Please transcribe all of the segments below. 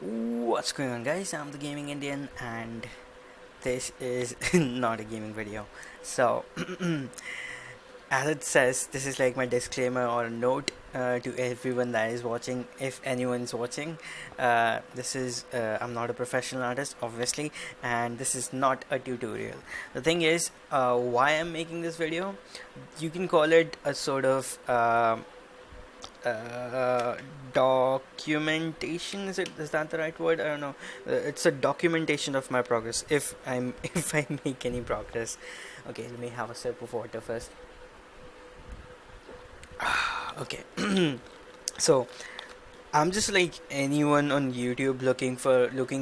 What's going on, guys? I'm the Gaming Indian, and this is not a gaming video. So, as it says, this is like my disclaimer or note to everyone that is watching, if anyone's watching. This is I'm not a professional artist, obviously, and this is not a tutorial. The thing is, why I'm making this video, you can call it a sort of uh, documentation. Is that the right word? I don't know. It's a documentation of my progress, if I'm if I make any progress. Okay, let me have a sip of water first. Okay. So I'm just like anyone on YouTube looking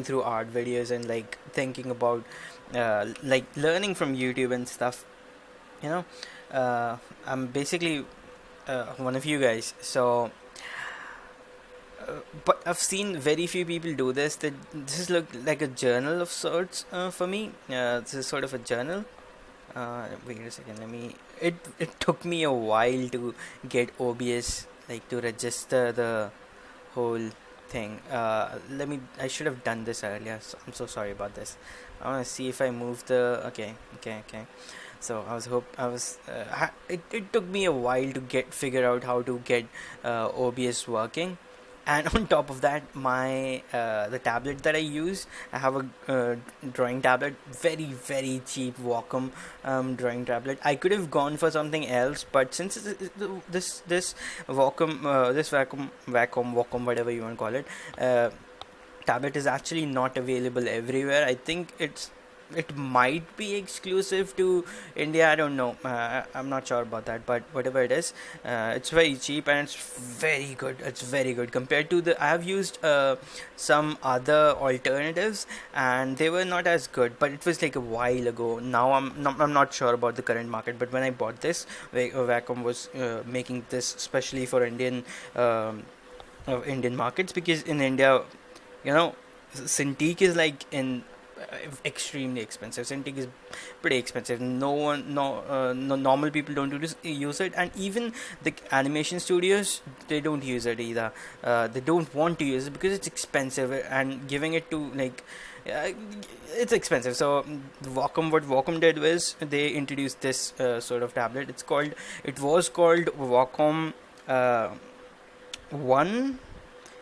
through art videos and like thinking about like learning from YouTube and stuff, you know. I'm basically one of you guys. So but I've seen very few people do this. That this is look like a journal of sorts for me. This is sort of a journal. Wait a second. Let me. It took me a while to get OBS, like to register the whole thing. Let me. I should have done this earlier. So I'm so sorry about this. I want to see if I move the. Okay. So it took me a while to figure out how to get OBS working, and on top of that, my the tablet that I use, I have a drawing tablet, very cheap Wacom drawing tablet. I could have gone for something else, but since this Wacom Wacom, whatever you want to call it, tablet is actually not available everywhere. I think it might be exclusive to India. I don't know. I'm not sure about that, but whatever it is, it's very cheap and it's very good. It's very good compared to the. I have used some other alternatives and they were not as good, but it was like a while ago. Now I'm not sure about the current market, but when I bought this, Wacom was making this especially for Indian markets, because in India, you know, Cintiq is like in extremely expensive. Cintiq is pretty expensive. No normal people don't use it, and even the animation studios, they don't use it either. They don't want to use it because it's expensive, and giving it to like uh, it's expensive. So what Wacom did was they introduced this sort of tablet. It was called Wacom uh, 1,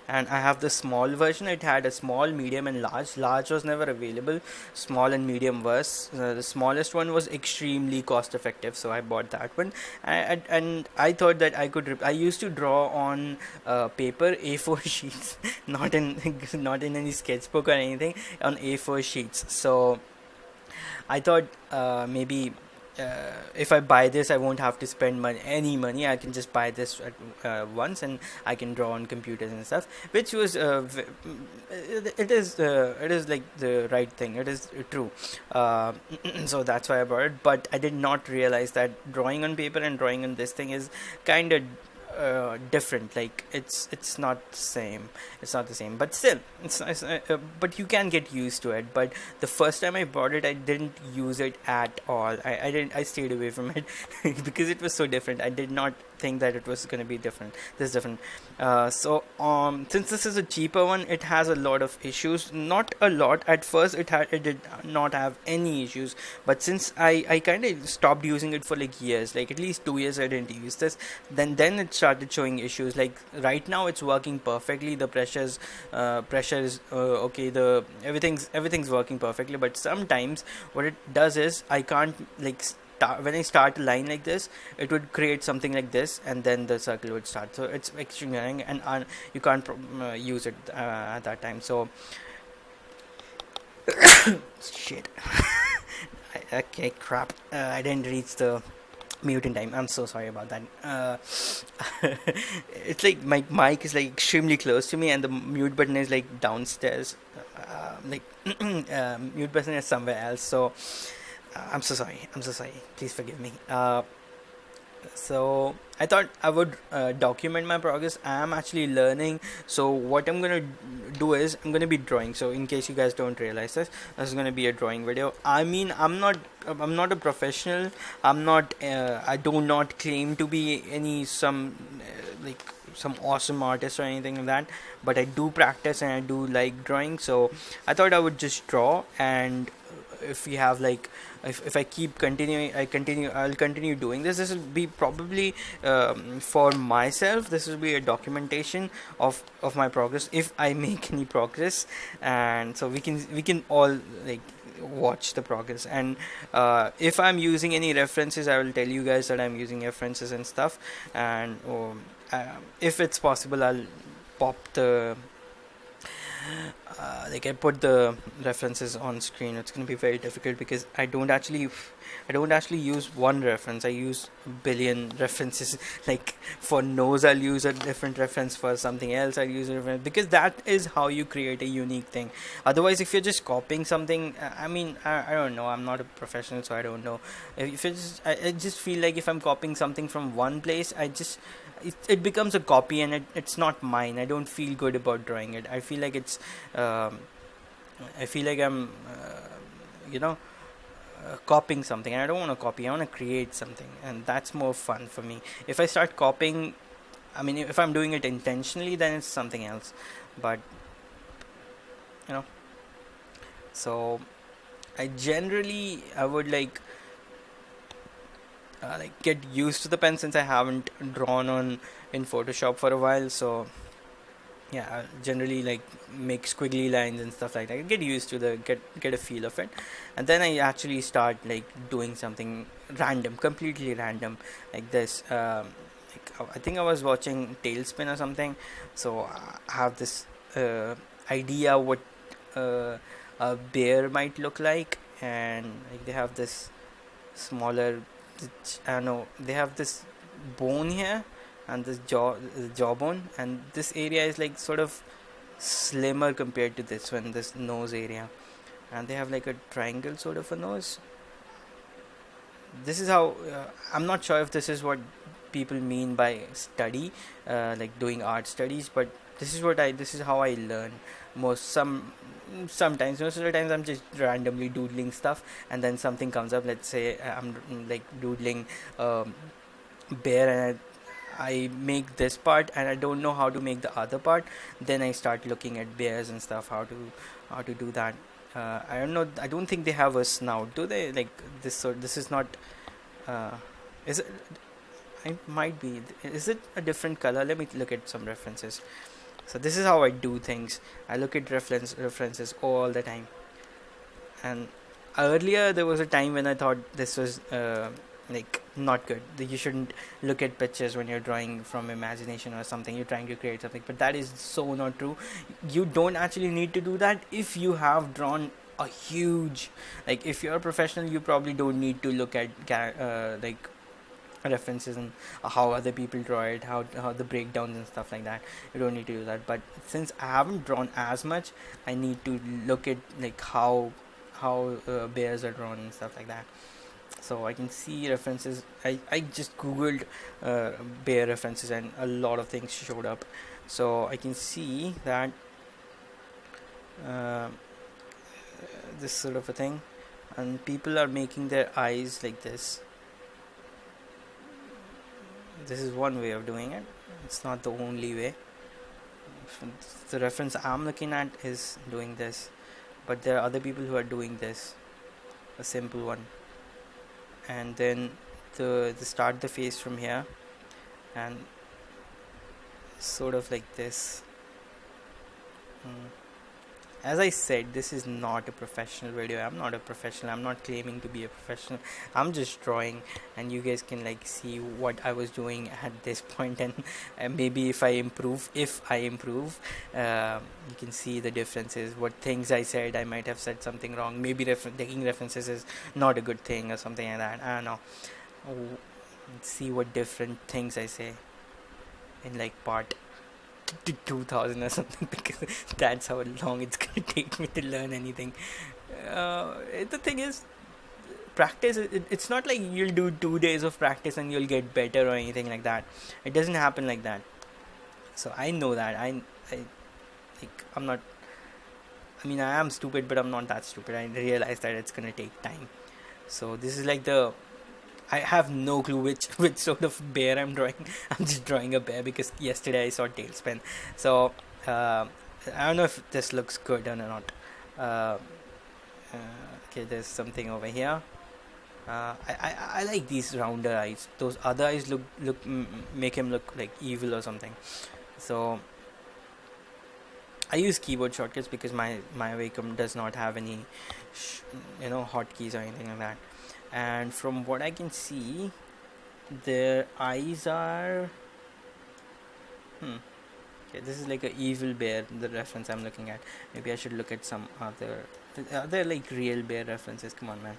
and I have the small version. It had a small, medium, and large. Large was never available. Small and medium was. The smallest one was extremely cost effective, so I bought that one. And I thought that I could. I used to draw on paper, A4 sheets, not in not in any sketchbook or anything, on A4 sheets. So I thought maybe if I buy this, I won't have to spend any money. I can just buy this at once, and I can draw on computers and stuff. Which was it is like the right thing. It is true. So that's why I bought it. But I did not realize that drawing on paper and drawing on this thing is kind of different. Like it's not the same. It's not the same, but still but you can get used to it. But the first time I bought it, I didn't use it at all. I stayed away from it because it was so different. I did not think that it was going to be different. Since this is a cheaper one, it has a lot of issues. Not a lot at first. It did not have any issues, but since I kind of stopped using it for like years, like at least 2 years I didn't use this, then it started showing issues. Like right now it's working perfectly. The pressure is okay. The everything's working perfectly, but sometimes what it does is I can't like when I start a line like this, it would create something like this, and then the circle would start. So it's extremely annoying, and you can't use it at that time. So shit. Okay, crap. I didn't reach the mute in time. I'm so sorry about that. It's like my mic is like extremely close to me, and the mute button is like downstairs. Like mute button is somewhere else. So I'm so sorry. Please forgive me. So I thought I would document my progress. I am actually learning. So what I'm gonna do is I'm gonna be drawing. So in case you guys don't realize this is gonna be a drawing video. I mean, I'm not a professional. I do not claim to be any some like some awesome artist or anything like that, but I do practice and I do like drawing. So I thought I would just draw, and if we have like, if I keep continuing, I'll continue doing this. This will be probably for myself. This will be a documentation of my progress if I make any progress, and so we can all like watch the progress. And if I'm using any references, I will tell you guys that I'm using references and stuff. And if it's possible, I'll pop the like I put the references on screen. It's going to be very difficult because I don't actually use one reference. I use a billion references. Like for nose, I'll use a different reference. For something else, I'll use a reference, because that is how you create a unique thing. Otherwise, if you're just copying something, I mean, I don't know. I'm not a professional, so I don't know. If it's just, I just feel like if I'm copying something from one place, it becomes a copy, and it's not mine. I don't feel good about drawing it. I feel like um, I'm you know copying something, and I don't want to copy. I want to create something, and that's more fun for me. If I start copying, I mean, if I'm doing it intentionally, then it's something else. But you know so I would like get used to the pen, since I haven't drawn on in Photoshop for a while. So yeah, I generally like make squiggly lines and stuff like that. Get used to the get a feel of it, and then I actually start like doing something random, completely random, like this. I think I was watching Tailspin or something, so I have this idea what uh, a bear might look like, and like they have this smaller, I don't know, they have this bone here, and this jawbone, and this area is like sort of slimmer compared to this one, this nose area, and they have like a triangle sort of a nose. This is how I'm not sure if this is what people mean by study, like doing art studies, but this is how I learn. Sometimes, most of the times, I'm just randomly doodling stuff, and then something comes up. Let's say I'm like doodling bear, and I make this part, and I don't know how to make the other part. Then I start looking at bears and stuff, how to do that. I don't know. I don't think they have a snout, do they? Like this. So this is not. Uh, is it? It might be. Is it a different color? Let me look at some references. So this is how I do things. I look at references all the time. And earlier there was a time when I thought this was like not good. That you shouldn't look at pictures when you're drawing from imagination or something. You're trying to create something, but that is so not true. You don't actually need to do that if you have drawn a huge, like if you're a professional, you probably don't need to look at like references and how other people draw it, how the breakdowns and stuff like that. You don't need to do that. But since I haven't drawn as much, I need to look at like how bears are drawn and stuff like that. So I can see references. I just googled bear references, and a lot of things showed up. So I can see that uh, this sort of a thing, and people are making their eyes like this. This is one way of doing it. It's not the only way. The reference I'm looking at is doing this, but there are other people who are doing this, a simple one, and then the start the face from here, and sort of like this. As I said, this is not a professional video. I'm not a professional. I'm not claiming to be a professional. I'm just drawing, and you guys can like see what I was doing at this point, and maybe if I improve, you can see the differences. What things I said, I might have said something wrong. Maybe taking references is not a good thing or something like that. I don't know. Let's see what different things I say in like part 2000 or something, because that's how long it's gonna take me to learn anything. The thing is, practice, it's not like you'll do 2 days of practice and you'll get better or anything like that. It doesn't happen like that. So I know that. I like, I'm not, I mean, I am stupid, but I'm not that stupid. I realize that it's gonna take time. So this is like the I have no clue which sort of bear I'm drawing. I'm just drawing a bear because yesterday I saw Tailspin. So I don't know if this looks good or not. Uh, okay, there's something over here. I like these rounder eyes. Those other eyes make him look like evil or something. So I use keyboard shortcuts because my Wacom does not have any hotkeys or anything like that. And from what I can see, their eyes are okay, this is like a evil bear, the reference I'm looking at. Maybe I should look at some other like real bear references. Come on, man.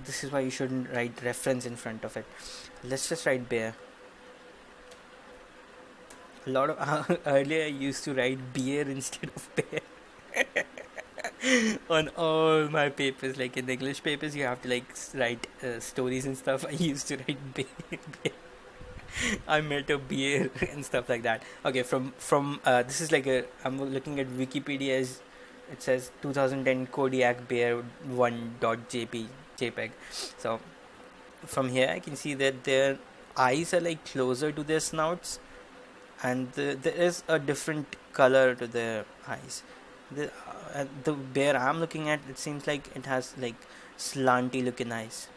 This is why you shouldn't write reference in front of it. Let's just write bear. A lot of earlier I used to write beer instead of bear on all my papers. Like in the English papers, you have to like write stories and stuff. I used to write bear. I met a beer and stuff like that. Okay, from this is like a I'm looking at Wikipedia as it says 2010 Kodiak Bear 1.jpg. So from here I can see that their eyes are like closer to their snouts, and there is a different color to their eyes. The bear I'm looking at, it seems like it has like slanty looking eyes,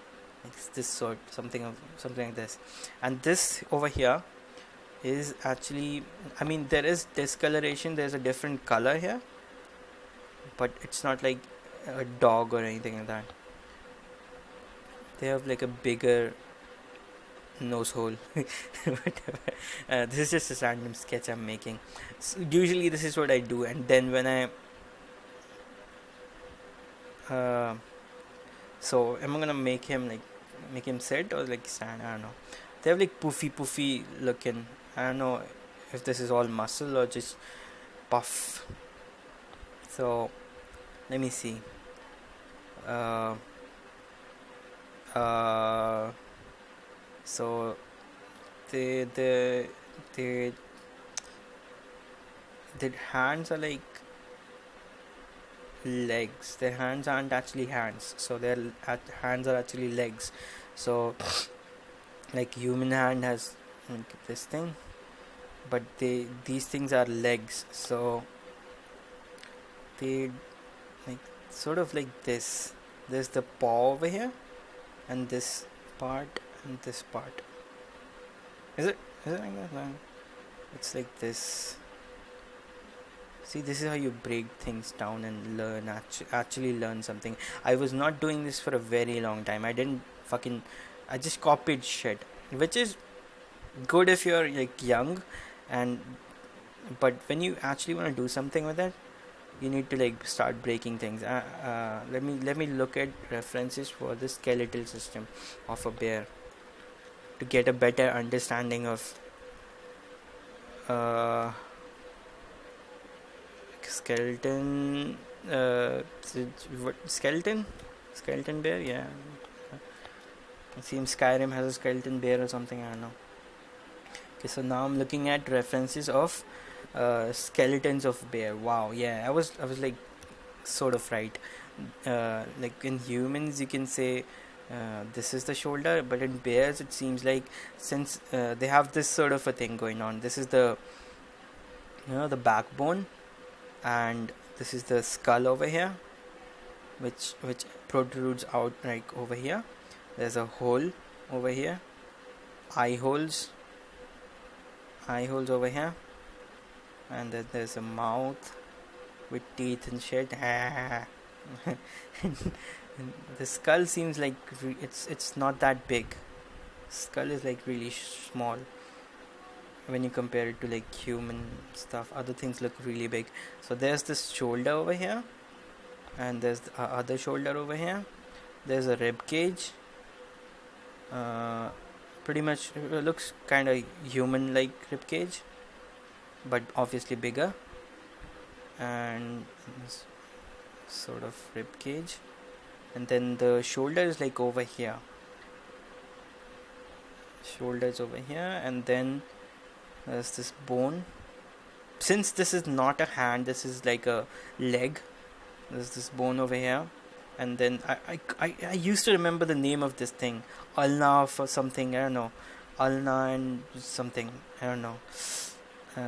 like this sort, something like this. And this over here is actually, I mean, there is discoloration, there's a different color here, but it's not like a dog or anything like that. They have like a bigger nose hole. Whatever. This is just a random sketch I'm making. So usually this is what I do, and then when I so am I gonna make him sit or like stand? I don't know. They have like poofy looking. I don't know if this is all muscle or just puff. So let me see. So the hands are like legs. Their hands aren't actually hands, so their hands are actually legs. So like human hand has like this thing, but these things are legs. So they like sort of like this. There's the paw over here, and this part and this part. Is it like that? No. It's like this. See, this is how you break things down and learn, actually learn something. I was not doing this for a very long time. I just copied shit, which is good if you're like young, but when you actually want to do something with it, you need to like start breaking things. Let me look at references for the skeletal system of a bear to get a better understanding of skeleton. What skeleton bear? Yeah, it seems Skyrim has a skeleton bear or something. I don't know. Okay, so now I'm looking at references of skeletons of bear. Wow, yeah, I was like sort of right. Like in humans, you can say this is the shoulder, but in bears, it seems like since they have this sort of a thing going on. This is the the backbone, and this is the skull over here, which protrudes out like over here. There's a hole over here, eye holes over here, and then there's a mouth with teeth and shit. The skull seems like it's not that big. Skull is like really small when you compare it to like human stuff. Other things look really big. So there's this shoulder over here, and there's the other shoulder over here. There's a rib cage. Pretty much it looks kind of human like rib cage, but obviously bigger, and sort of rib cage. And then the shoulder is like over here. Shoulders over here, and then there's this bone. Since this is not a hand, this is like a leg. There's this bone over here, And then I used to remember the name of this thing, ulna or something, I don't know, ulna and something, I don't know.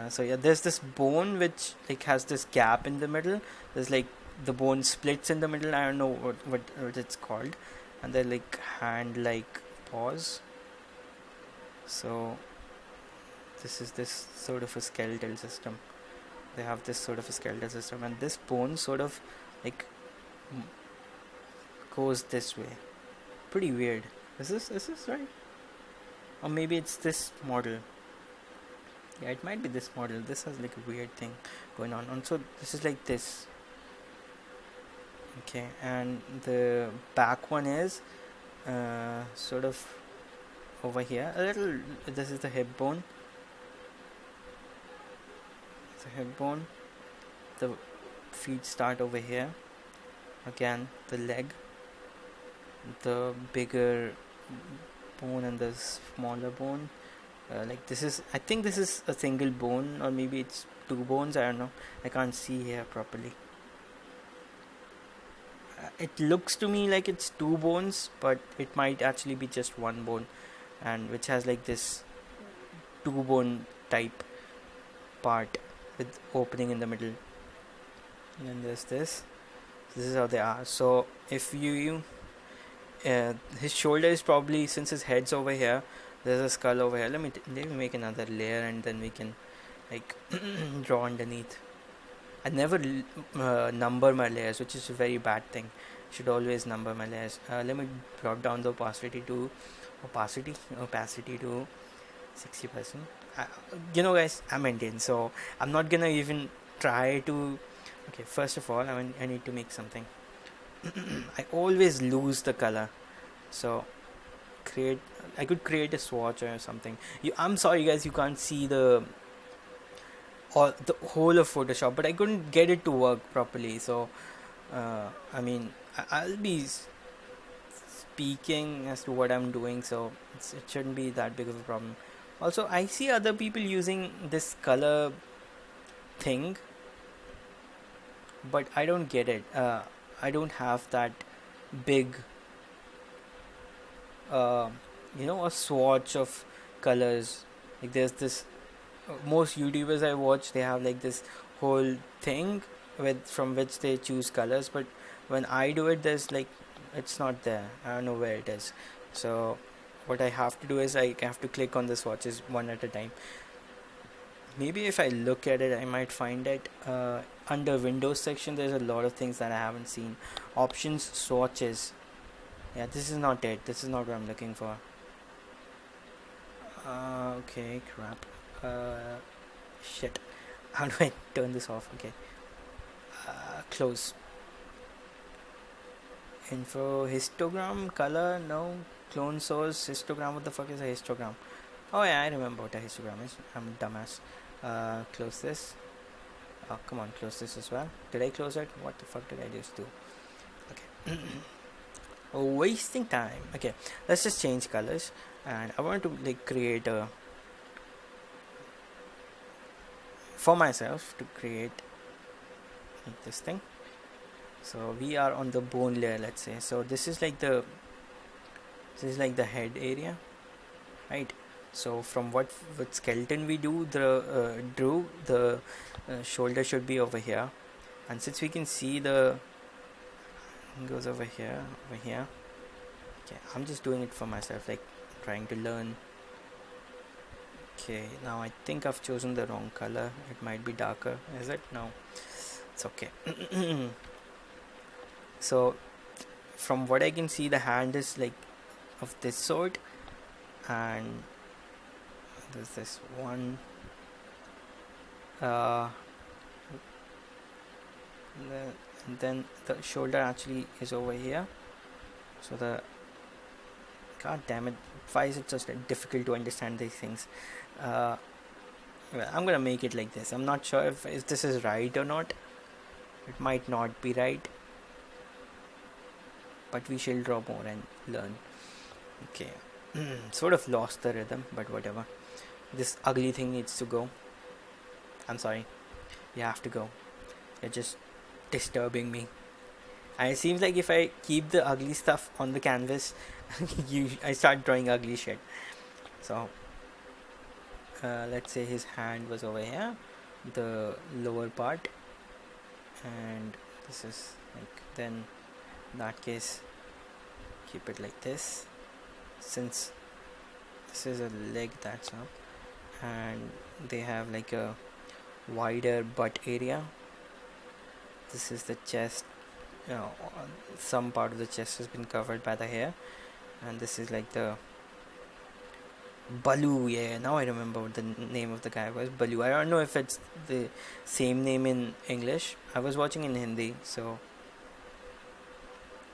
So yeah, there's this bone which like has this gap in the middle. There's like the bone splits in the middle. I don't know what it's called, and they're like hand like paws. So this is this sort of a skeletal system. They have this sort of a skeletal system, and this bone sort of like goes this way. Pretty weird. Is this right? Or maybe it's this model. Yeah, it might be this model. This has like a weird thing going on. And so this is like this. Okay, and the back one is sort of over here. A little. This is the hip bone. It's a hip bone. The feet start over here. Again, the leg. The bigger bone and the smaller bone. Like this is, I think this is a single bone, or maybe it's two bones. I don't know. I can't see here properly. It looks to me like it's two bones, but it might actually be just one bone, and which has like this two bone type part with opening in the middle. And then there's this. This is how they are. So if you his shoulder is probably, since his head's over here, there's a skull over here. Let me make another layer, and then we can like draw underneath. I never number my layers, which is a very bad thing. Should always number my layers. Let me drop down the opacity to 60%. Guys, I'm Indian, so I'm not gonna even try to. Okay, first of all, I need to make something. I always lose the color, so I could create a swatch or something. I'm sorry guys, you can't see the whole of Photoshop, but I couldn't get it to work properly. So I'll be speaking as to what I'm doing, so it shouldn't be that big of a problem. Also, I see other people using this color thing, but I don't get it. I don't have that big a swatch of colors. Like there's this most YouTubers I watch, they have like this whole thing from which they choose colors, but when I do it, there's like, it's not there. I don't know where it is. So what I have to do is I have to click on the swatches one at a time. Maybe if I look at it, I might find it. Under Windows section, there's a lot of things that I haven't seen. Options, swatches. Yeah, this is not it. This is not what I'm looking for. Okay, crap. Shit. How do I turn this off? Okay. Close. Info, histogram, color, no. Clone source, histogram. What the fuck is a histogram? Oh yeah, I remember what a histogram is. I'm a dumbass. Close this. Oh, come on, close this as well. Did I close it? What the fuck did I just do? Okay. Wasting time. Okay, let's just change colors, and I want to like create a for myself to create like this thing. So we are on the bone layer, let's say. So this is like the head area, right? So from what skeleton we drew, the shoulder should be over here, and since we can see the goes over here. Okay, I'm just doing it for myself, like trying to learn. Okay, now I think I've chosen the wrong color. It might be darker. Is it? No, it's okay. So from what I can see, the hand is like of this sort, and there's this one and then the shoulder actually is over here. So god damn it, why is it so difficult to understand these things? Well, I'm gonna make it like this. I'm not sure if this is right or not. It might not be right, but we shall draw more and learn. Okay. Sort of lost the rhythm, but whatever. This ugly thing needs to go. I'm sorry, you have to go. You're just disturbing me. And it seems like if I keep the ugly stuff on the canvas, I start drawing ugly shit. So let's say his hand was over here, the lower part, and this is like, then in that case keep it like this, since this is a leg that's up, and they have like a wider butt area. This is the chest, some part of the chest has been covered by the hair, and this is like the Balu. Yeah, now I remember what the name of the guy was. Balu. I don't know if it's the same name in English. I was watching in Hindi, so.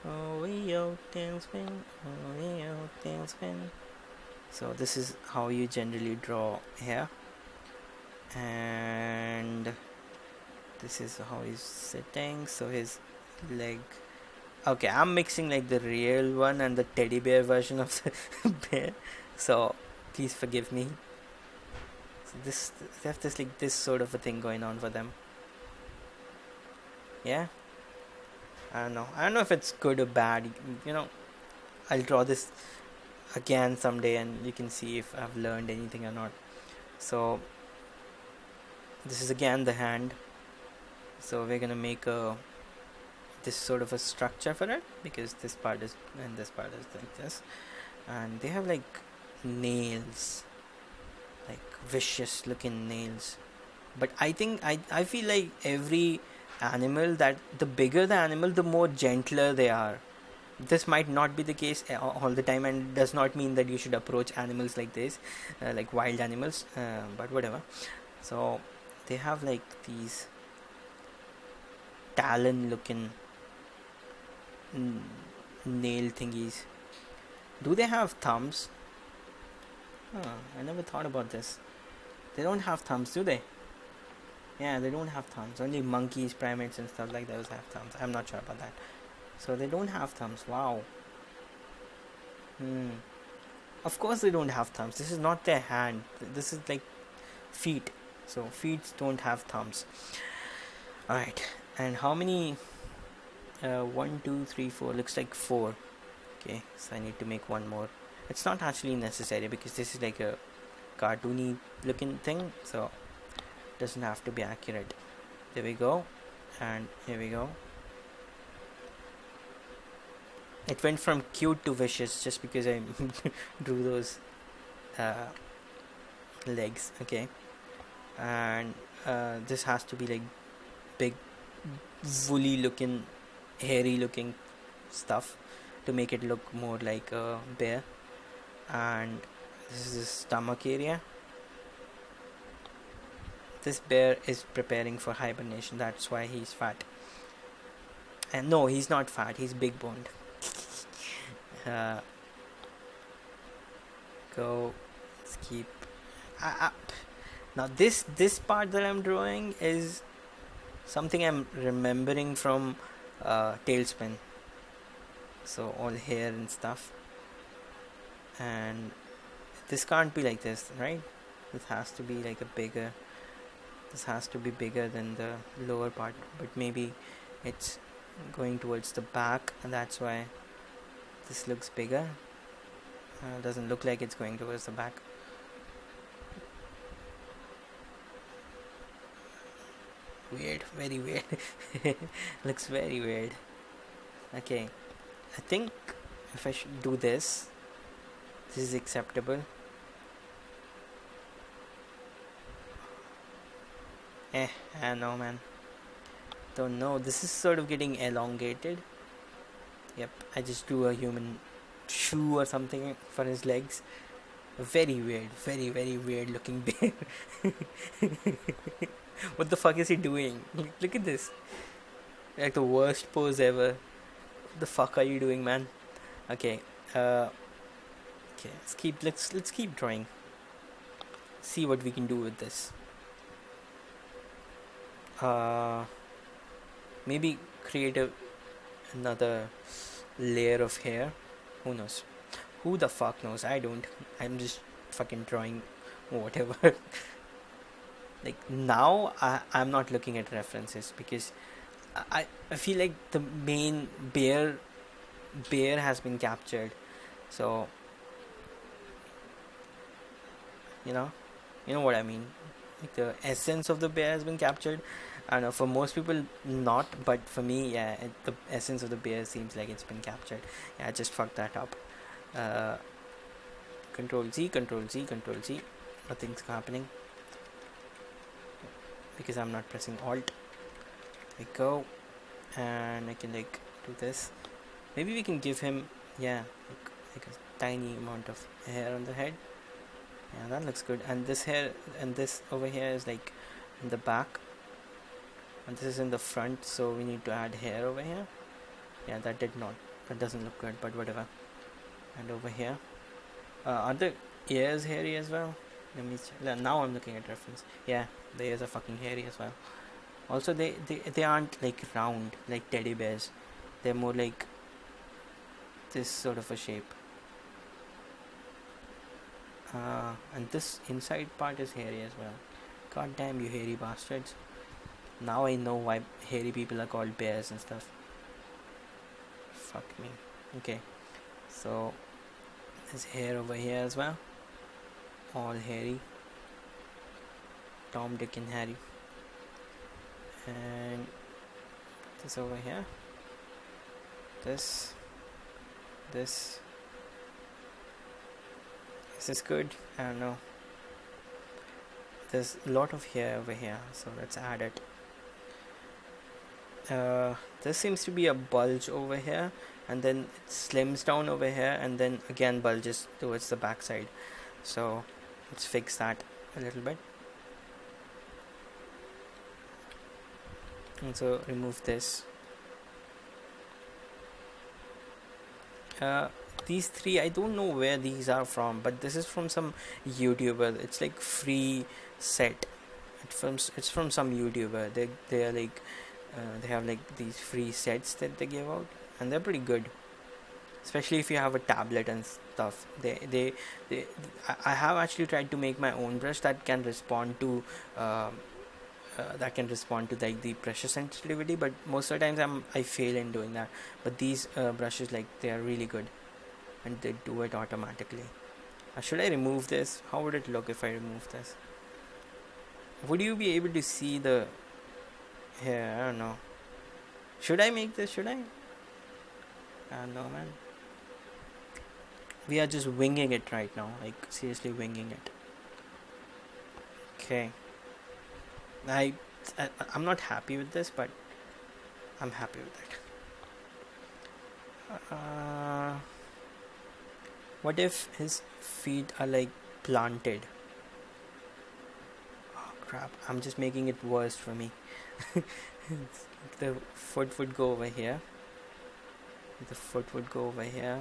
Oh, tailspin. Oh, tailspin. So this is how you generally draw hair, and this is how he's sitting. So his leg. Okay, I'm mixing like the real one and the teddy bear version of the bear. So please forgive me. So they have this like this sort of a thing going on for them. Yeah, I don't know. I don't know if it's good or bad. I'll draw this again someday, and you can see if I've learned anything or not. So this is again the hand. So we're gonna make this sort of a structure for it, because this part is and this part is like this, and they have like nails, like vicious looking nails. But I think I feel like every animal, that the bigger the animal, the more gentler they are. This might not be the case all the time, and does not mean that you should approach animals like this, like wild animals, but whatever. So they have like these talon looking nail thingies. Do they have thumbs? I never thought about this. They don't have thumbs, do they? Yeah, they don't have thumbs. Only monkeys, primates and stuff like those have thumbs. I'm not sure about that. So they don't have thumbs. Wow. Of course they don't have thumbs. This is not their hand. This is like feet. So feet don't have thumbs. Alright. And how many? 1, 2, 3, 4. Looks like 4. Okay, so I need to make one more. It's not actually necessary, because this is like a cartoony looking thing, so it doesn't have to be accurate. There we go. And here we go. It went from cute to vicious just because I drew those legs. Okay, and this has to be like big, woolly looking, hairy looking stuff to make it look more like a bear. And this is his stomach area. This bear is preparing for hibernation. That's why he's fat. And no, he's not fat. He's big boned. Go. Let's keep. Now this part that I'm drawing is something I'm remembering from Tailspin. So all hair and stuff. And this can't be like this, right? This has to be like a bigger. This has to be bigger than the lower part, but maybe it's going towards the back, and that's why this looks bigger. Doesn't look like it's going towards the back. Weird, very weird. Looks very weird. Okay, I think if I should do this is acceptable. I know, man. Don't know. This is sort of getting elongated. Yep, I just drew a human shoe or something for his legs. Very weird, very, very weird looking bear. What the fuck is he doing? Look at this. Like the worst pose ever. What the fuck are you doing, man? Okay. Okay. Let's keep drawing. See what we can do with this. Maybe create another layer of hair. Who knows? Who the fuck knows? I don't. I'm just fucking drawing whatever. Like now I'm not looking at references, because I feel like the main bear has been captured. So you know you know what I mean. Like the essence of the bear has been captured. I don't know, for most people not, but for me, yeah, the essence of the bear seems like it's been captured. Yeah, I just fucked that up. Uh, Control Z, Control Z, Control Z. Nothing's happening because I'm not pressing Alt. There we go, and I can like do this. Maybe we can give him, yeah, like a tiny amount of hair on the head. Yeah, that looks good. And this hair and this over here is like in the back, and this is in the front. So we need to add hair over here. Yeah, that did not. That doesn't look good, but whatever. And over here, are the ears hairy as well? Let me check. Now I'm looking at reference. Yeah, the ears are fucking hairy as well. Also, they aren't like round like teddy bears. They're more like this sort of a shape. And this inside part is hairy as well. God damn you hairy bastards. Now I know why hairy people are called bears and stuff. Fuck me. Okay, so there's hair over here as well. All hairy. Tom, Dick and Harry. And this over here. This. Is this good? I don't know. There's a lot of hair over here, so let's add it. There seems to be a bulge over here, and then it slims down over here, and then again bulges towards the backside. So let's fix that a little bit. And so remove this. These three, I don't know where these are from, but this is from some YouTuber. It's like free set. It's from some YouTuber. They are like they have like these free sets that they give out, and they're pretty good. Especially if you have a tablet and stuff. I have actually tried to make my own brush that can respond to like the pressure sensitivity, but most of the times I fail in doing that. But these brushes, like, they are really good, and they do it automatically. Should I remove this? How would it look if I remove this? Would you be able to see the hair? I don't know. Should I make this? Should I? I don't know, man. We are just winging it right now, like seriously winging it. Okay. I'm not happy with this, but I'm happy with it. What if his feet are like planted? Oh crap! I'm just making it worse for me. The foot would go over here. The foot would go over here.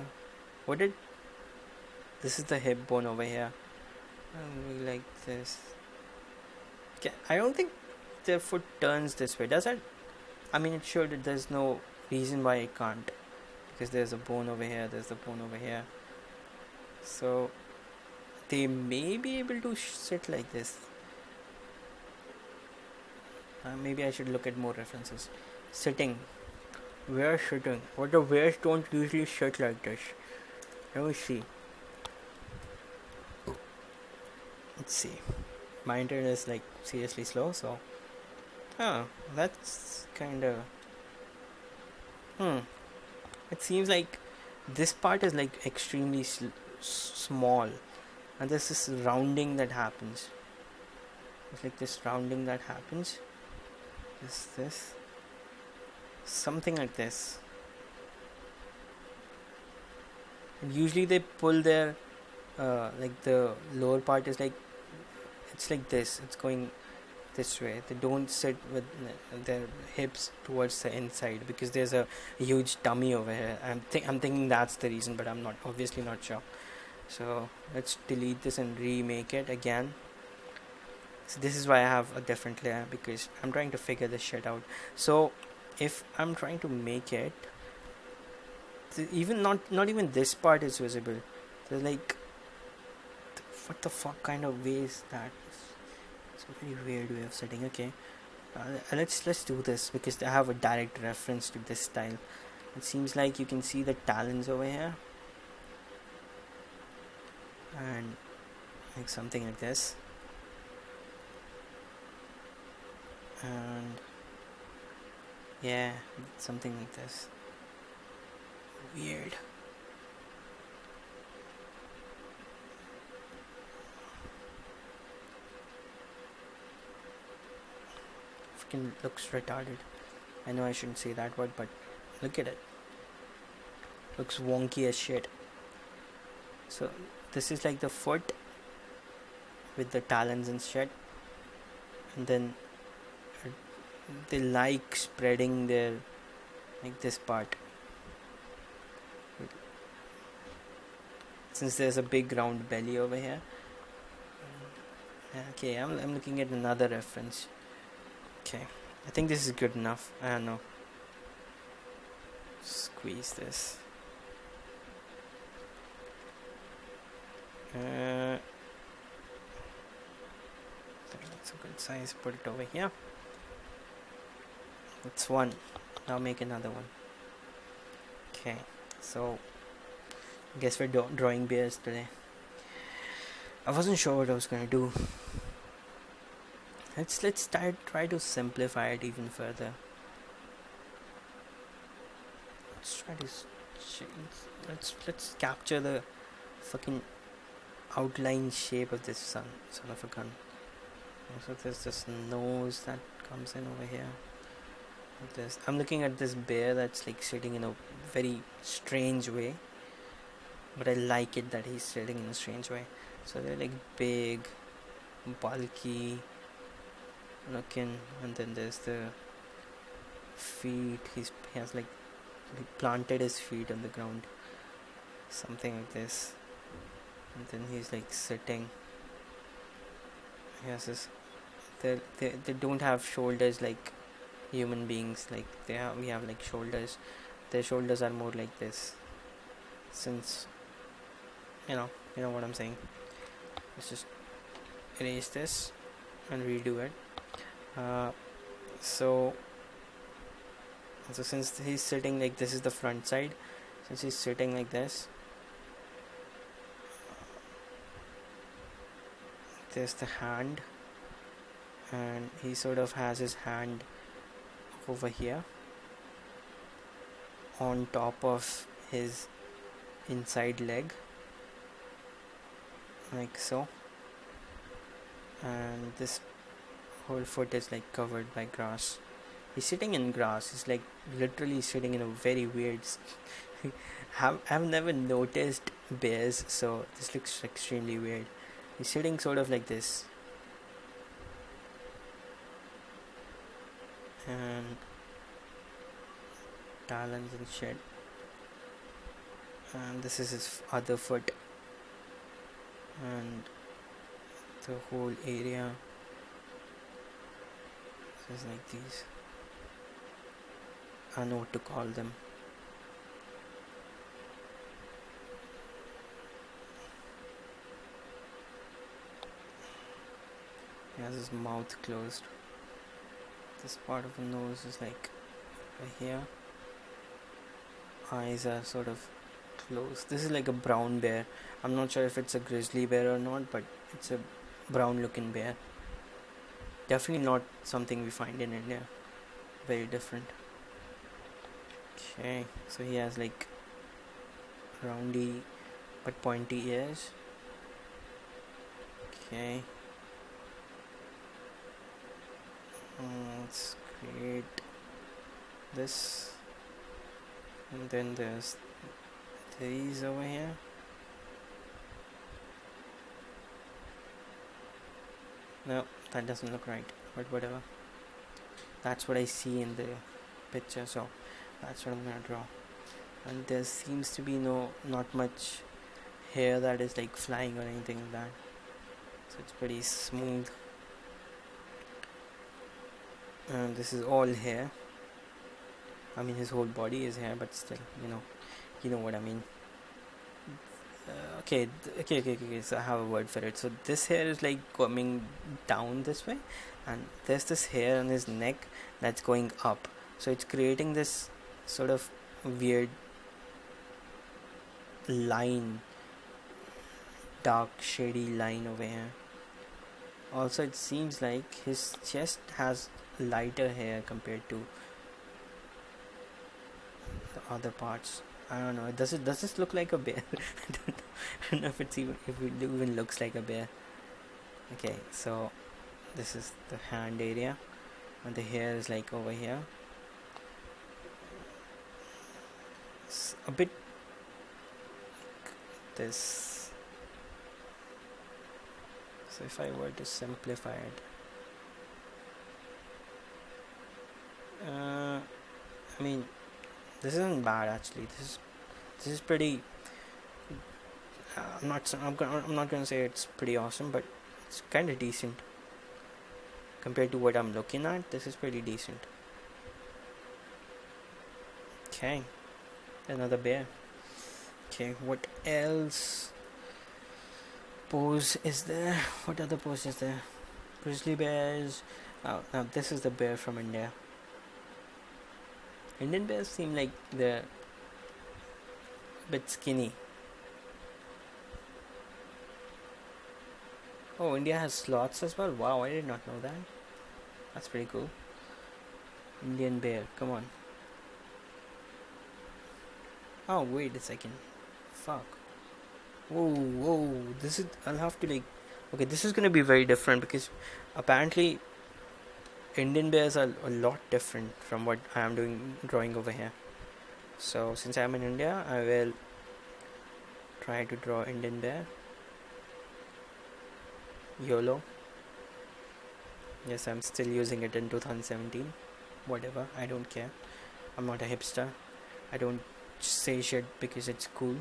What did? This is the hip bone over here. Like this. Okay, I don't think the foot turns this way, does it? I mean, it should. There's no reason why it can't, because there's a bone over here, there's a bone over here. So they may be able to sit like this. Maybe I should look at more references. Sitting. Where sitting? What, the bears don't usually sit like this. Let me see. Let's see. My internet is like seriously slow, so that's kind of it seems like this part is like extremely small, and there's this rounding that happens. It's like this rounding that happens. This something like this, and usually they pull their like the lower part is like, it's like this, it's going this way. They don't sit with their hips towards the inside because there's a huge tummy over here. I'm thinking that's the reason, but I'm not obviously not sure. So let's delete this and remake it again. So this is why I have a different layer, because I'm trying to figure this shit out. So if I'm trying to make it, even not even this part is visible. There's like, what the fuck kind of way is that? It's a very weird way of setting. Okay, Let's do this because I have a direct reference to this style. It seems like you can see the talons over here, and like something like this, and yeah, something like this. Weird. Freaking looks retarded. I know I shouldn't say that word, but look at it. Looks wonky as shit. So this is like the foot with the talons and shit, and then they like spreading their like this part. Since there's a big round belly over here. Okay, I'm looking at another reference. Okay, I think this is good enough. I don't know. Squeeze this. I think that's a good size. Put it over here. That's one. Now make another one. Okay, so I guess we're drawing bears today. I wasn't sure what I was gonna do. Let's try to simplify it even further. Let's try to let's capture the fucking outline shape of this son of a gun. So there's this nose that comes in over here. Like this. I'm looking at this bear that's like sitting in a very strange way, but I like it that he's sitting in a strange way. So they're like big, bulky looking, and then there's the feet. He has like planted his feet on the ground, something like this, and then he's like sitting. He has this. They don't have shoulders like human beings. Like we have like shoulders. Their shoulders are more like this. Since you know what I'm saying. Let's just erase this and redo it. So since he's sitting like this is the front side, since he's sitting like this, there's the hand, and he sort of has his hand over here on top of his inside leg, like so, and this whole foot is like covered by grass. He's sitting in grass. He's like literally sitting in a very weird I've never noticed bears, so this looks extremely weird. He's sitting sort of like this, and talons and shit, and this is his other foot, and the whole area is like these. I know what to call them. He has his mouth closed. This part of the nose is like right here. Eyes are sort of closed. This is like a brown bear. I'm not sure if it's a grizzly bear or not, but it's a brown looking bear. Definitely not something we find in India. Very different. Okay, so he has like roundy but pointy ears. Okay. Let's create this, and then there's these over here. No, that doesn't look right, but whatever. That's what I see in the picture, so that's what I'm gonna draw. And there seems to be not much hair that is like flying or anything like that, so it's pretty smooth. And this is all hair. I mean, his whole body is hair, but still, you know what I mean. Okay, so I have a word for it. So this hair is like coming down this way, and there's this hair on his neck that's going up. So it's creating this sort of weird line, dark, shady line over here. Also, it seems like his chest has lighter hair compared to the other parts. I don't know. Does this look like a bear? I don't know if it even looks like a bear. Okay, so this is the hand area, and the hair is like over here. It's a bit this. So if I were to simplify it, I mean, this isn't bad actually. This is pretty. I'm not gonna say it's pretty awesome, but it's kind of decent compared to what I'm looking at. This is pretty decent. Okay, another bear. Okay, what else? Pose is there? What other pose is there? Grizzly bears. Oh, now this is the bear from India. Indian bears seem like they're a bit skinny. Oh, India has sloths as well. Wow, I did not know that. That's pretty cool. Indian bear, come on. Oh, wait a second. Fuck. Whoa. This is. I'll have to like. Okay, this is gonna be very different because apparently Indian bears are a lot different from what I am drawing over here. So since I am in India, I will try to draw Indian bear. YOLO. Yes, I'm still using it in 2017. Whatever, I don't care. I'm not a hipster. I don't say shit because it's cool.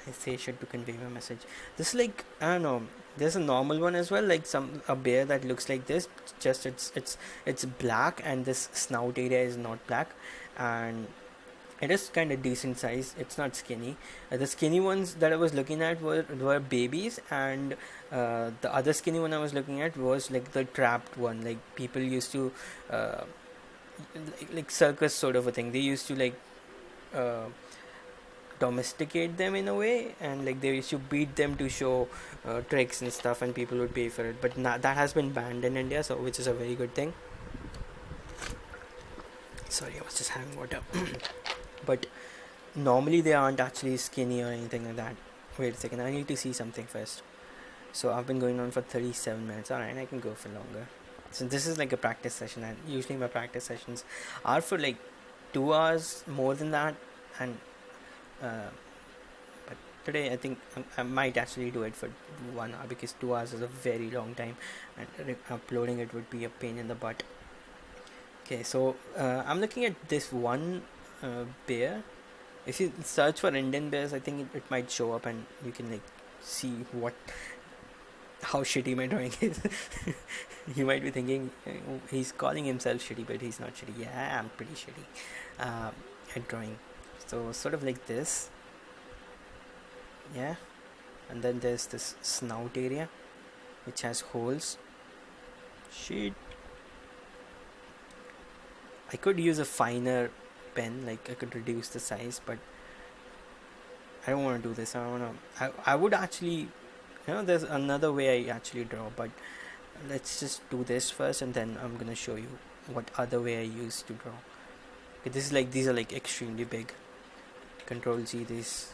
I say shit to convey my message. This is like, I don't know. There's a normal one as well, like a bear that looks like this. Just it's black, and this snout area is not black, and it is kind of decent size. It's not skinny. The skinny ones that I was looking at were babies, and the other skinny one I was looking at was like the trapped one. Like people used to, like circus sort of a thing. They used to like. Domesticate them in a way, and like they used to beat them to show tricks and stuff, and people would pay for it, but that has been banned in India, so which is a very good thing. Sorry, I was just having water. But normally they aren't actually skinny or anything like that. Wait a second, I need to see something first. So I've been going on for 37 minutes. Alright, I can go for longer. So this is like a practice session, and usually my practice sessions are for like 2 hours, more than that. And but today I think I might actually do it for 1 hour, because 2 hours is a very long time, and uploading it would be a pain in the butt. Okay, so I'm looking at this one bear. If you search for Indian bears, I think it might show up, and you can like see how shitty my drawing is. You might be thinking he's calling himself shitty, but he's not shitty. Yeah, I'm pretty shitty at drawing. So sort of like this, yeah, and then there's this snout area which has holes. Shit, I could use a finer pen, like I could reduce the size, but I don't want to do this. I would actually, there's another way I actually draw, but let's just do this first, and then I'm gonna show you what other way I use to draw. Okay, these are like extremely big. Control Z this.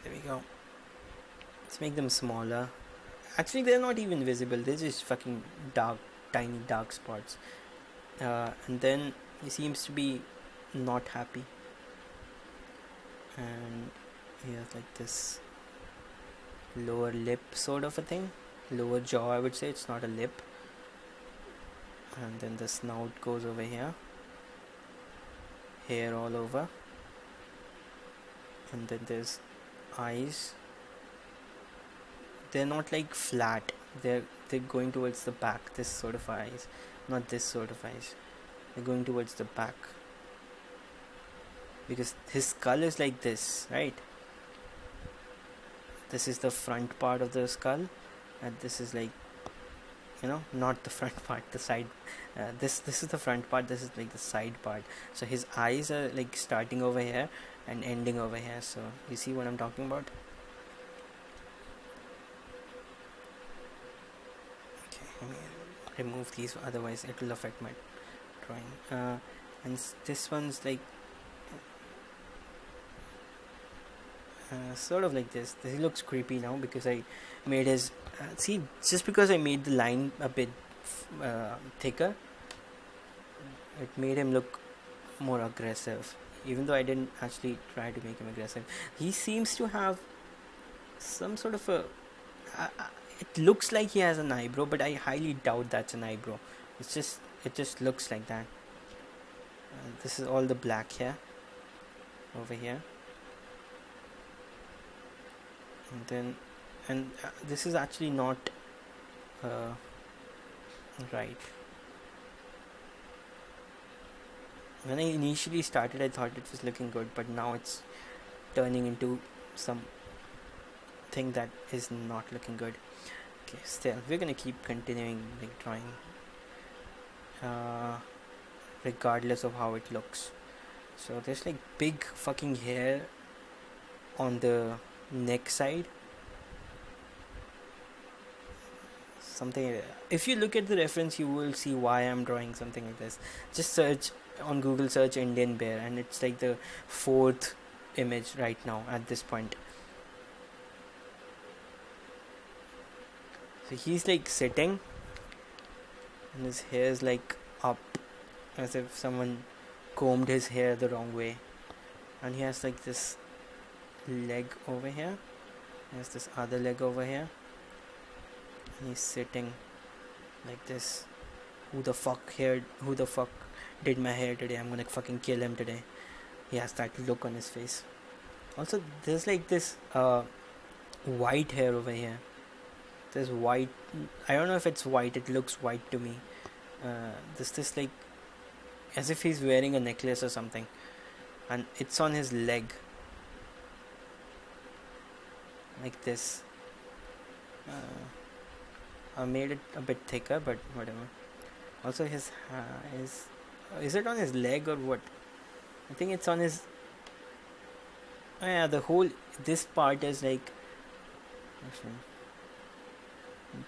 There we go. Let's make them smaller. Actually, they're not even visible. They're just fucking dark, tiny dark spots. And then he seems to be not happy. And he has like this lower lip sort of a thing. Lower jaw, I would say. It's not a lip. And then the snout goes over here. Hair all over. And then there's eyes. They're not like flat, they're going towards the back. This sort of eyes, not this sort of eyes. They're going towards the back, because his skull is like this, right? This is the front part of the skull, and this is like, not the front part, the side. This is the front part, this is like the side part. So his eyes are like starting over here and ending over here. So you see what I'm talking about? Okay, let me remove these, otherwise it will affect my drawing. And this one's like sort of like this. He looks creepy now because I made his see, just because I made the line a bit thicker, it made him look more aggressive, even though I didn't actually try to make him aggressive. He seems to have some sort of a uh, uh, it looks like he has an eyebrow, but I highly doubt that's an eyebrow. It just looks like that. This is all the black hair over here, and then this is actually not uh, right. When I initially started, I thought it was looking good, but now it's turning into something that is not looking good. Okay, still, we're gonna keep continuing like drawing, uh, regardless of how it looks. So there's like big fucking hair on the neck side. Something. If you look at the reference, you will see why I'm drawing something like this. Just search on Google, search Indian bear, and it's like the fourth image right now at this point. So he's like sitting, and his hair is like up, as if someone combed his hair the wrong way. And he has like this leg over here. He has this other leg over here. And he's sitting like this. Who the fuck did my hair today? I'm gonna fucking kill him today. He has that look on his face. Also, there's like this white hair over here. There's white. I don't know if it's white. It looks white to me. This like as if he's wearing a necklace or something, and it's on his leg, like this. I made it a bit thicker, but whatever. Also, his is it on his leg or what? I think it's on his. Oh yeah, the whole this part is like.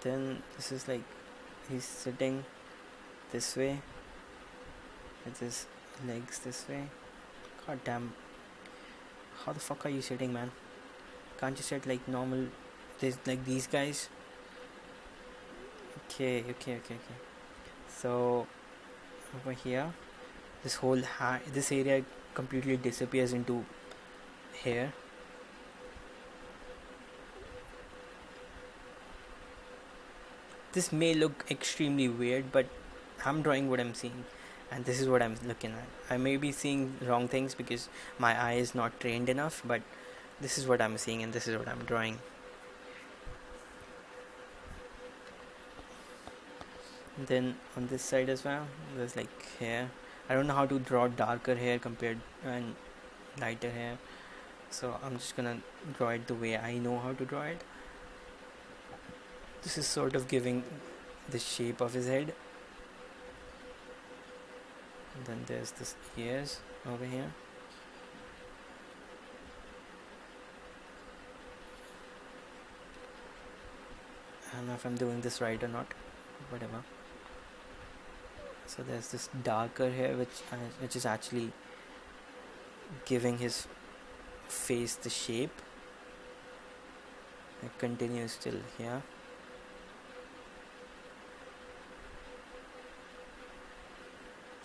Then this is like he's sitting this way with his legs this way. God damn, how the fuck are you sitting, man? Can't you sit like normal? There's like these guys. Okay. So over here, this whole this area completely disappears into hair. This may look extremely weird, but I'm drawing what I'm seeing, and this is what I'm looking at. I may be seeing wrong things because my eye is not trained enough, but this is what I'm seeing and this is what I'm drawing. And then on this side as well, there's like hair. I don't know how to draw darker hair compared and lighter hair, so I'm just gonna draw it the way I know how to draw it. This is sort of giving the shape of his head. And then there's this ears over here. I don't know if I'm doing this right or not, whatever. So there's this darker hair which is actually giving his face the shape. It continues till here.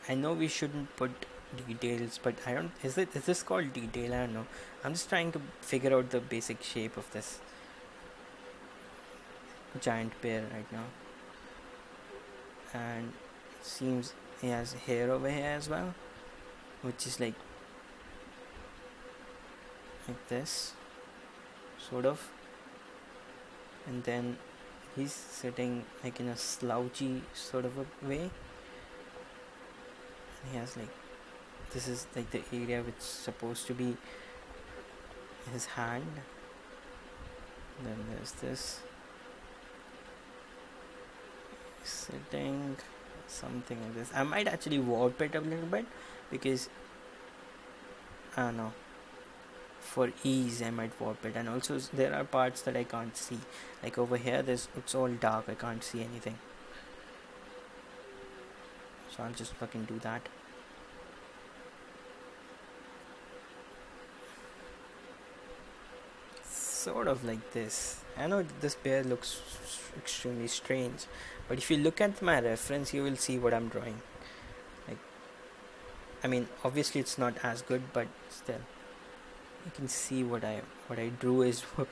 I know we shouldn't put details, but I don't. Is this called detail? I don't know. I'm just trying to figure out the basic shape of this giant bear right now. And it seems he has hair over here as well, which is like this, sort of. And then he's sitting like in a slouchy sort of a way. He has like, this is like the area which is supposed to be his hand. Then there's this sitting, something like this. I might actually warp it a little bit because I don't know, for ease I might warp it. And also there are parts that I can't see, like over here there's, it's all dark, I can't see anything, so I'll just fucking do that. Sort of like this. I know this bear looks extremely strange, but if you look at my reference you will see what I'm drawing. Like, I mean obviously it's not as good, but still you can see what I drew is okay,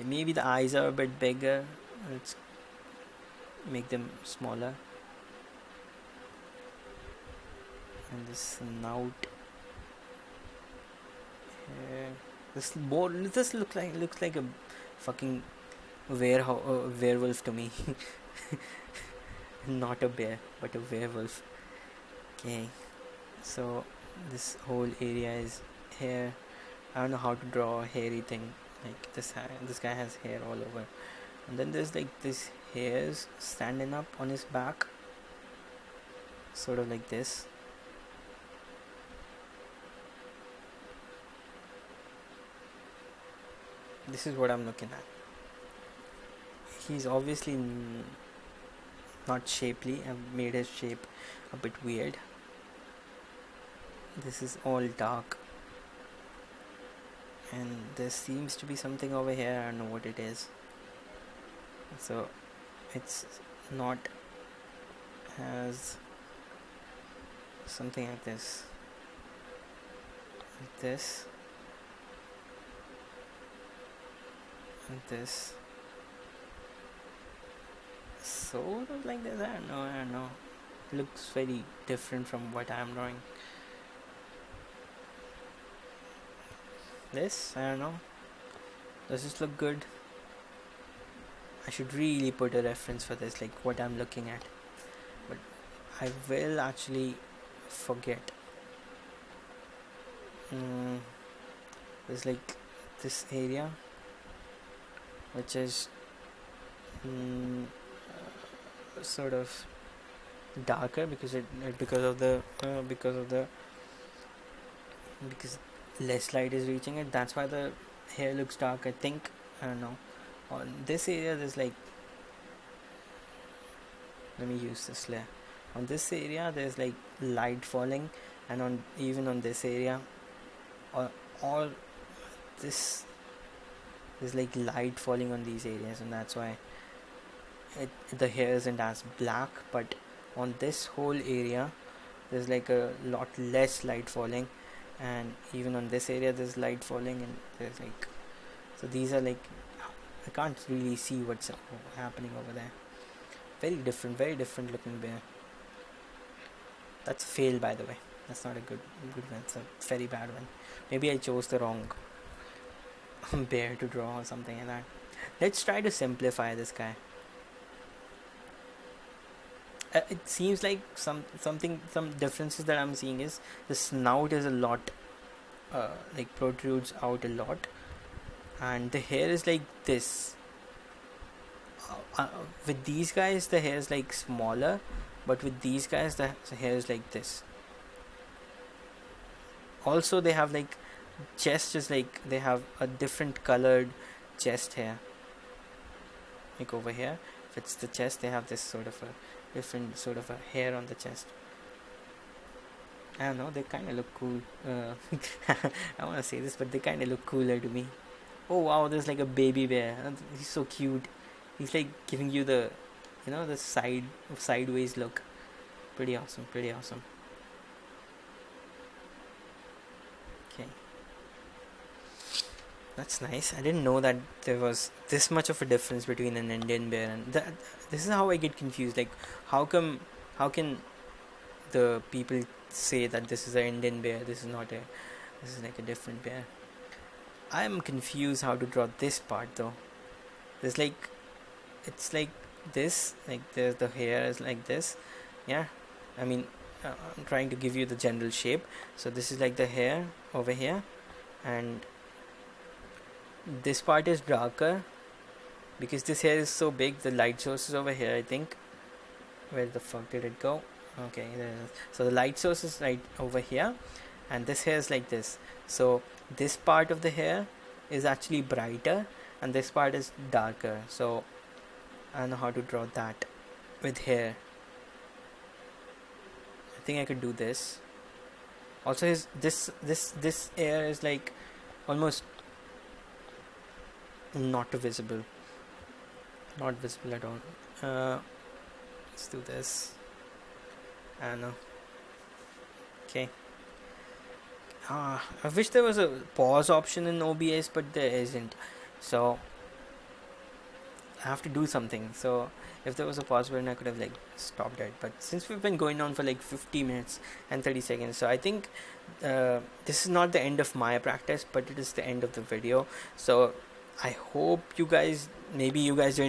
maybe the eyes are a bit bigger. Let's make them smaller. And this snout here. This looks like a fucking werewolf to me. Not a bear, but a werewolf. Okay, so this whole area is hair. I don't know how to draw a hairy thing. Like this guy has hair all over, and then there's like this hairs standing up on his back, sort of like this. This is what I'm looking at. He's obviously not shapely. I've made his shape a bit weird. This is all dark, and there seems to be something over here. I don't know what it is. So it's not as something like this, like this, and this, sort of like this. I don't know. Looks very different from what I'm drawing. This, I don't know. Does this look good? I should really put a reference for this, like what I'm looking at, but I will actually forget. There's like this area which is sort of darker because because less light is reaching it. That's why the hair looks dark, I think. I don't know. On this area there's like, let me use this layer. On this area there's like light falling, and on even on this area, all this, there's like light falling on these areas, and that's why the hair isn't as black. But on this whole area there's like a lot less light falling, and even on this area there's light falling, and there's like, so these are like, I can't really see what's happening over there. Very different looking bear. That's a fail, by the way. That's not a good one. It's a very bad one. Maybe I chose the wrong bear to draw or something like that. Let's try to simplify this guy. It seems like some differences that I'm seeing is the snout is a lot, like protrudes out a lot, and the hair is like this. With these guys the hair is like smaller, but with these guys the hair is like this. Also they have like, chest is like, they have a different colored chest hair. Like over here, if it's the chest, they have this sort of a different sort of a hair on the chest. I don't know, they kind of look cool. I want to say this, but they kind of look cooler to me. Oh wow, there's like a baby bear. He's so cute. He's like giving you the, the sideways look. Pretty awesome. Okay, that's nice. I didn't know that there was this much of a difference between an Indian bear and that. This is how I get confused. Like, how can the people say that this is an Indian bear? This is like a different bear. I'm confused how to draw this part though. There's like, it's like this, like there's the hair is like this. Yeah, I mean, I'm trying to give you the general shape. So this is like the hair over here, and this part is darker because this hair is so big. The light source is over here, I think. Where the fuck did it go? Okay, there it is. So the light source is right over here, and this hair is like this. So this part of the hair is actually brighter, and this part is darker. So I don't know how to draw that with hair. I think I could do this. Also, his this hair is like almost not visible, not visible at all. Let's do this. I don't know. Okay. I wish there was a pause option in OBS, but there isn't. So I have to do something. So if there was a pause button, I could have like stopped it. But since we've been going on for like 50 minutes and 30 seconds, so I think this is not the end of my practice, but it is the end of the video. So I hope you guys, maybe you guys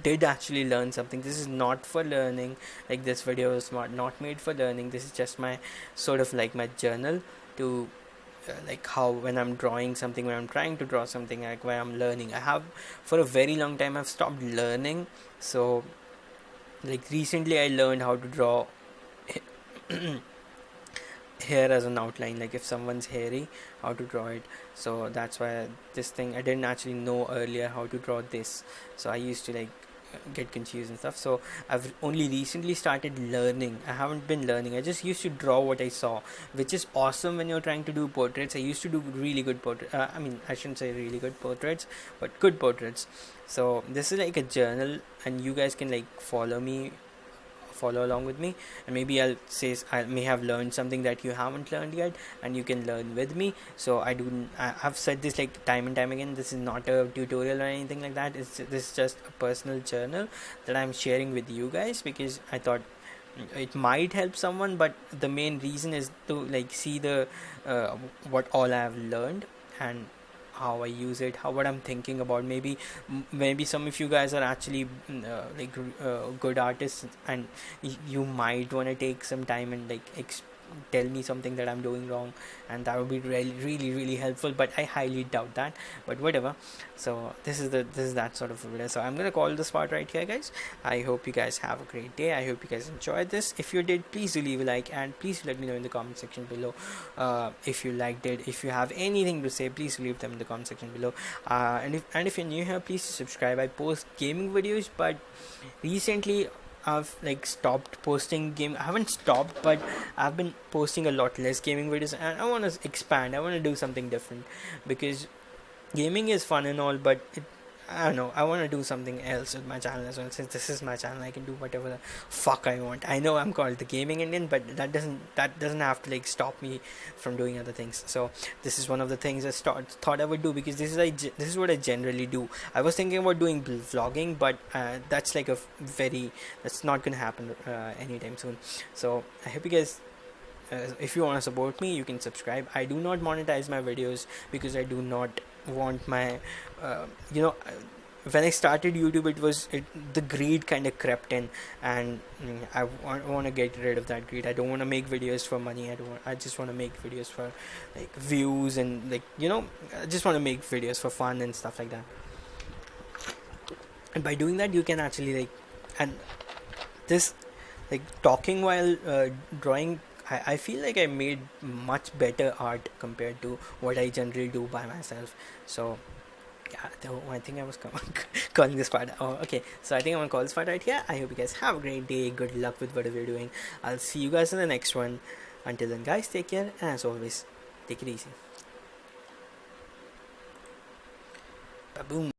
did actually learn something. This is not for learning. Like, this video is not made for learning. This is just my sort of like my journal to like how when I'm drawing something, when I'm trying to draw something, like when I'm learning. I have for a very long time I've stopped learning. So like recently I learned how to draw hair as an outline, like if someone's hairy, how to draw it. So that's why this thing, I didn't actually know earlier how to draw this, so I used to like get confused and stuff. So I've only recently started learning. I haven't been learning, I just used to draw what I saw, which is awesome when you're trying to do portraits. I used to do really good portraits. I mean, I shouldn't say really good portraits, but good portraits. So this is like a journal, and you guys can like follow along with me, and maybe I may have learned something that you haven't learned yet, and you can learn with me. So I've said this like time and time again, this is not a tutorial or anything like that. This is just a personal journal that I'm sharing with you guys, because I thought it might help someone, but the main reason is to like see the what all I have learned, and how I use it, what I'm thinking about. Maybe some of you guys are actually good artists, and you might want to take some time and like tell me something that I'm doing wrong, and that would be really really really helpful, but I highly doubt that. But whatever. So this is that sort of a video. So I'm gonna call this part right here, guys. I hope you guys have a great day. I hope you guys enjoyed this. If you did, please do leave a like, and please let me know in the comment section below if you liked it. If you have anything to say, please leave them in the comment section below. And if you're new here, please subscribe. I post gaming videos, but recently I've like stopped posting game. I haven't stopped, but I've been posting a lot less gaming videos, and I want to expand. I want to do something different, because gaming is fun and all, but I don't know, I want to do something else with my channel as well. Since this is my channel, I can do whatever the fuck I want. I know I'm called the Gaming Indian, but that doesn't have to like stop me from doing other things. So this is one of the things I thought I would do, because this is what I generally do. I was thinking about doing vlogging, but that's like that's not gonna happen anytime soon. So I hope you guys, if you want to support me, you can subscribe. I do not monetize my videos, because I do not want my when I started YouTube, the greed kind of crept in, and I want to get rid of that greed. I don't want to make videos for money. I just want to make videos for like views, and like I just want to make videos for fun and stuff like that. And by doing that, you can actually like, and this like talking while drawing, I feel like I made much better art compared to what I generally do by myself. So yeah, I think I was calling this part. Oh, okay. So I think I'm gonna call this part right here. I hope you guys have a great day. Good luck with whatever you're doing. I'll see you guys in the next one. Until then, guys, take care, and as always, take it easy. Ba-boom.